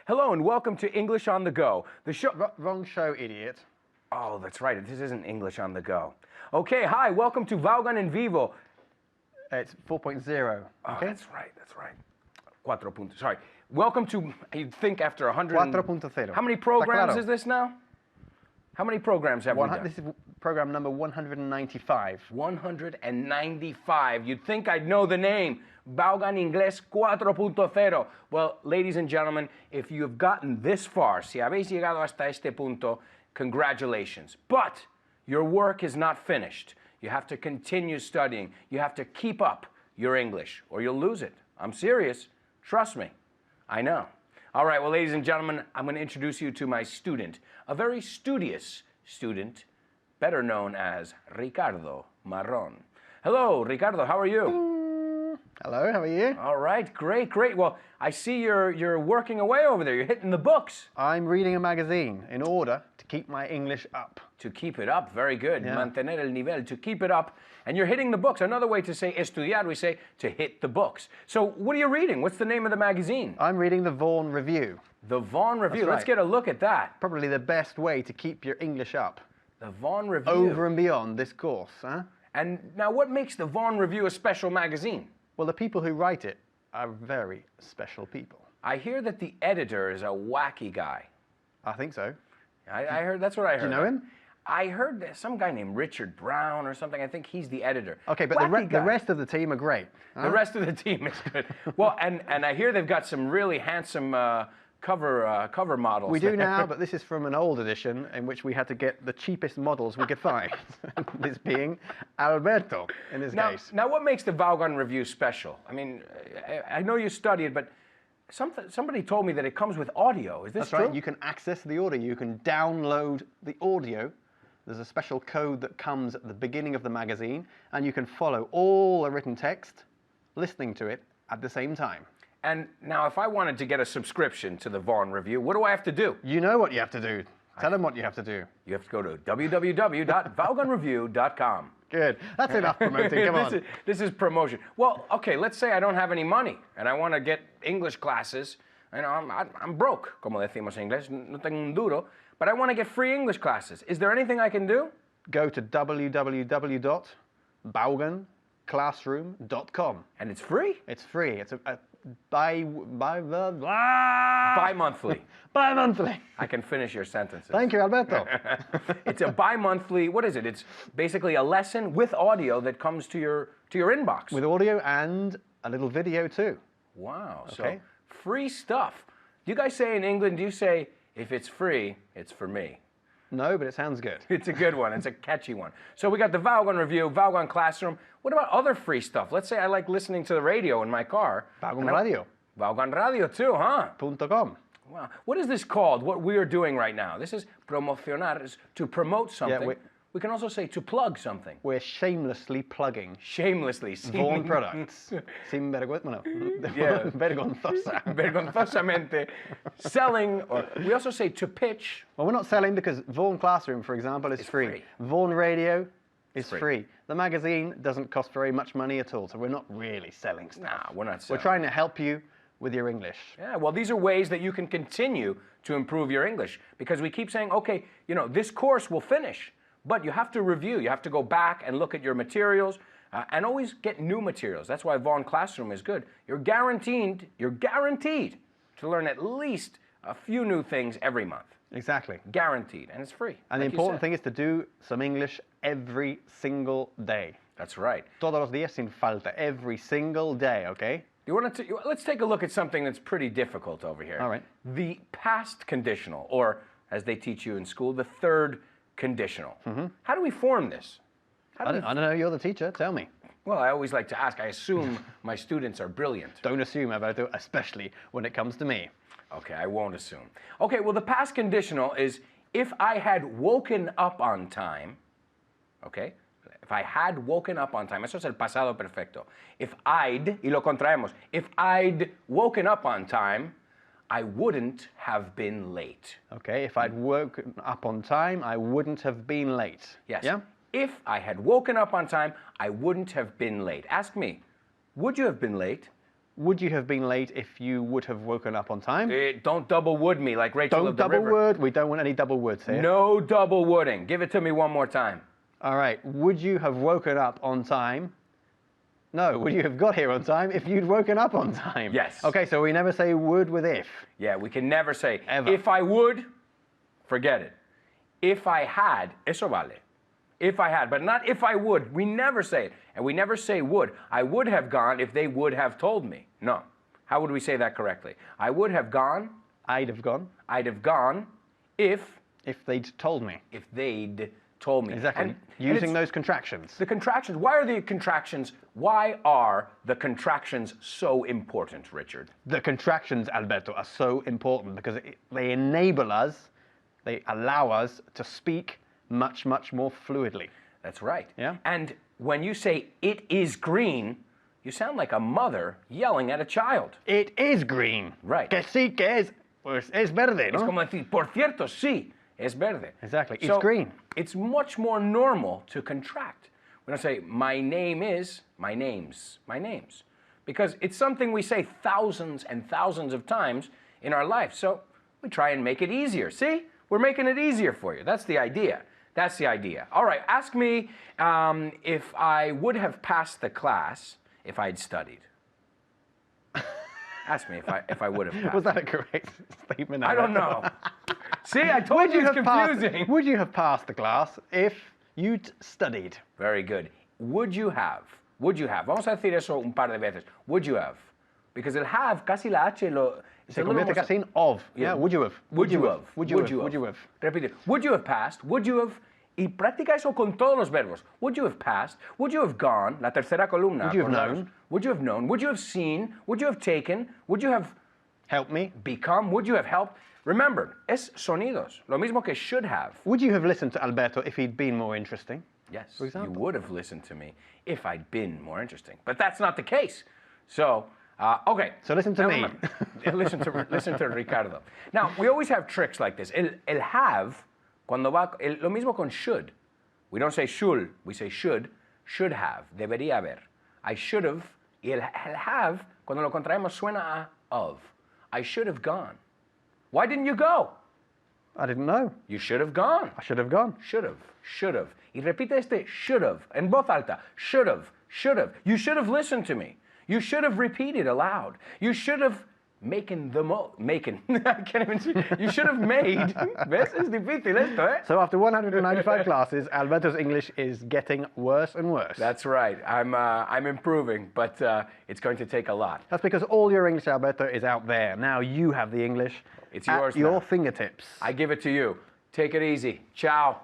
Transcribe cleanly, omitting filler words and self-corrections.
Hello and welcome to English on the Go. The show... Wrong show, idiot. Oh, that's right. This isn't English on the Go. Okay, hi, welcome to Vaughan in Vivo. It's 4.0. Oh, Okay? that's right. Cuatro puntos. Sorry. Welcome to, you'd think after 100... 4.0. How many programs Está claro. is this now? How many programs have we done? This is program number 195. 195. You'd think I'd know the name. Vaughan Inglés 4.0. Well, ladies and gentlemen, if you've gotten this far, si habéis llegado hasta este punto, congratulations. But your work is not finished. You have to continue studying. You have to keep up your English, or you'll lose it. I'm serious. Trust me. I know. All right, well, ladies and gentlemen, I'm going to introduce you to my student, a very studious student, better known as Ricardo Marron. Hello, Ricardo, how are you? Hello, how are you? All right, great. Well, I see you're working away over there. You're hitting the books. I'm reading a magazine in order to keep my English up. To keep it up, very good. Yeah. Mantener el nivel, to keep it up. And you're hitting the books. Another way to say estudiar, we say to hit the books. So what are you reading? What's the name of the magazine? I'm reading the Vaughan Review. The Vaughan Review. That's right. Let's get a look at that. Probably the best way to keep your English up. The Vaughan Review. Over and beyond this course, huh? And now what makes the Vaughan Review a special magazine? Well, the people who write it are very special people. I hear that the editor is a wacky guy. I think so. I heard, that's what I heard. Do you know him? I heard that some guy named Richard Brown or something. I think he's the editor. Okay, but the rest of the team are great. Huh? The rest of the team is good. Well, and I hear they've got some really handsome cover models. We do now, but this is from an old edition in which we had to get the cheapest models we could find. This being Alberto, in this case. Now, what makes the Vaughan Review special? I mean, I know you studied, but somebody told me that it comes with audio. Is this true? That's right. You can access the audio. You can download the audio. There's a special code that comes at the beginning of the magazine, and you can follow all the written text, listening to it at the same time. And now, if I wanted to get a subscription to the Vaughan Review, what do I have to do? You know what you have to do. Tell them what you have to do. You have to go to www.vaughanreview.com. Good. That's enough promoting. Come on. This is promotion. Well, okay, let's say I don't have any money and I want to get English classes. You know, I'm broke, como decimos en inglés, no tengo un duro, but I want to get free English classes. Is there anything I can do? Go to www.vaughanclassroom.com. And it's free? It's free. It's bi-monthly. Bi-monthly. I can finish your sentences. Thank you, Alberto. It's a bi-monthly, what is it? It's basically a lesson with audio that comes to your inbox. With audio and a little video too. Wow. Okay. So free stuff. Do you guys say in England, do you say, if it's free, it's for me? No, but it sounds good. It's a good one. It's a catchy one. So we got the Vaughan Review, Vaughan Classroom. What about other free stuff? Let's say I like listening to the radio in my car. Vaughan Radio. Vaughan Radio too, huh? .com. Wow. What is this called, what we are doing right now? This is promocionar, is to promote something. Yeah, we can also say to plug something. We're shamelessly plugging Shamelessly. Vaughan products. Sin vergüenza. Yeah. Vergonzosa. Vergonzosamente. Selling, or we also say to pitch. Well, we're not selling because Vaughan Classroom, for example, is free. Vaughan Radio is free. The magazine doesn't cost very much money at all, so we're not really selling stuff. Nah, we're not selling. We're trying to help you with your English. Yeah, well, these are ways that you can continue to improve your English, because we keep saying, okay, you know, this course will finish, but you have to review. You have to go back and look at your materials and always get new materials. That's why Vaughan Classroom is good. You're guaranteed to learn at least a few new things every month. Exactly. Guaranteed, and it's free. And the important thing is to do some English every single day. That's right. Todos los días sin falta, every single day, okay? Let's take a look at something that's pretty difficult over here. All right. The past conditional, or as they teach you in school, the third conditional. Mm-hmm. How do we form this? I don't know, you're the teacher, tell me. Well, I always like to ask. I assume my students are brilliant. Don't assume, Alberto, especially when it comes to me. Okay, I won't assume. Okay, well, the past conditional is if I had woken up on time, okay? If I had woken up on time, eso es el pasado perfecto. If I'd, y lo contraemos, if I'd woken up on time, I wouldn't have been late. Okay, if I'd woken up on time, I wouldn't have been late. Yes. Yeah? If I had woken up on time, I wouldn't have been late. Ask me, would you have been late? Would you have been late if you would have woken up on time? Don't double wood me like Rachel Don't of the double River. word. We don't want any double words here. No double wooding. Give it to me one more time. All right. Would you have woken up on time? No. Would you have got here on time if you'd woken up on time? Yes. Okay, so we never say would with if. Yeah, we can never say, Ever. if I would, forget it. If I had, eso vale. If I had, but not if I would. We never say it. And we never say would. I would have gone if they would have told me. No. How would we say that correctly? I would have gone. I'd have gone. I'd have gone if they'd told me. If they'd told me. Exactly. And Using it's those contractions. the contractions. Why are the contractions so important, Richard? The contractions, Alberto, are so important because they enable us, they allow us to speak much, much more fluidly. That's right. Yeah. And when you say it is green, you sound like a mother yelling at a child. It is green. Right. Que sí, que es, pues es verde, ¿no? Es como decir, por cierto, sí, es verde. Exactly. So It's green. It's much more normal to contract. We don't say, my name is, my name's. Because it's something we say thousands and thousands of times in our life. So we try and make it easier. See? We're making it easier for you. That's the idea. That's the idea. All right, ask me if I would have passed the class if I'd studied. Ask me if I would have passed. Was that a correct statement? I don't know. See, I told you it's confusing. Would you have passed the class if you'd studied? Very good. Would you have? Would you have? Vamos a decir eso un par de veces. Would you have? Because el have, casi la H lo... Se convierte casi en of. Yeah, would you have? Would you have? Would you have? Would you have? Repite. Would you have passed? Would you have... Y practica eso con todos los verbos. Would you have passed? Would you have gone? La tercera columna. Would you have known? Would you have known? Would you have seen? Would you have taken? Would you have... Helped me? Become? Would you have helped? Remember, es sonidos. Lo mismo que should have. Would you have listened to Alberto if he'd been more interesting? Yes, For example? you would have listened to me if I'd been more interesting. But that's not the case. So, okay. So listen to Now me. remember, listen to Ricardo. Now, we always have tricks like this. El have, cuando va, lo mismo con should. We don't say should, we say should have, debería haber. I should have, y el have, cuando lo contraemos, suena a of. I should have gone. Why didn't you go? I didn't know. You should have gone. I should have gone. Should have. Y repite este should have, en voz alta. Should have. You should have listened to me. You should have repeated aloud. You should have I can't even see. You should have made. ¿Ves? Es difícil esto, eh? So after 195 classes, Alberto's English is getting worse and worse. That's right. I'm improving, but it's going to take a lot. That's because all your English, Alberto, is out there. Now you have the English It's yours at your now. fingertips. I give it to you. Take it easy. Ciao.